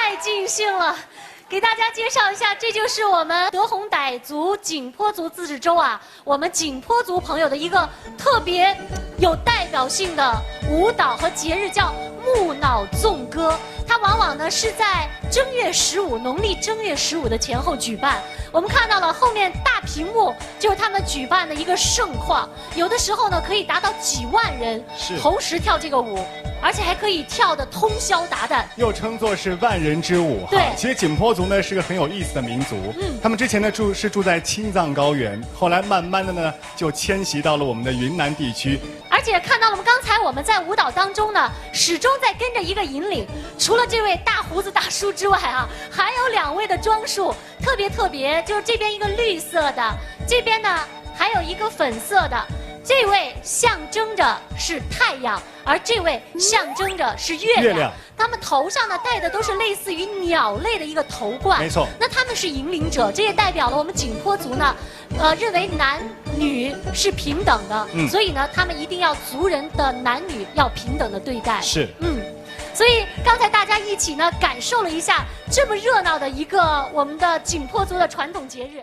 太尽兴了。给大家介绍一下，这就是我们德宏傣族景颇族自治州啊，我们景颇族朋友的一个特别有代表性的舞蹈和节日，叫木脑纵歌。它往往呢是在正月15，农历正月15的前后举办。我们看到了后面大屏幕，就是他们举办的一个盛况，有的时候呢可以达到几万人同时跳这个舞。而且还可以跳得通宵达旦，又称作是万人之舞。对，其实景颇族呢是个很有意思的民族。他们之前呢住在青藏高原，后来慢慢的呢就迁徙到了我们的云南地区。而且看到了刚才我们在舞蹈当中呢，始终在跟着一个引领。除了这位大胡子大叔之外啊，还有2位的装束特别，就是这边一个绿色的，这边呢还有一个粉色的。这位象征着是太阳，而这位象征着是月亮。他们头上呢戴的都是类似于鸟类的一个头冠。没错。那他们是引领者，这也代表了我们景颇族呢，认为男女是平等的，所以呢，他们一定要族人的男女要平等的对待。是。所以刚才大家一起呢感受了一下这么热闹的一个我们的景颇族的传统节日。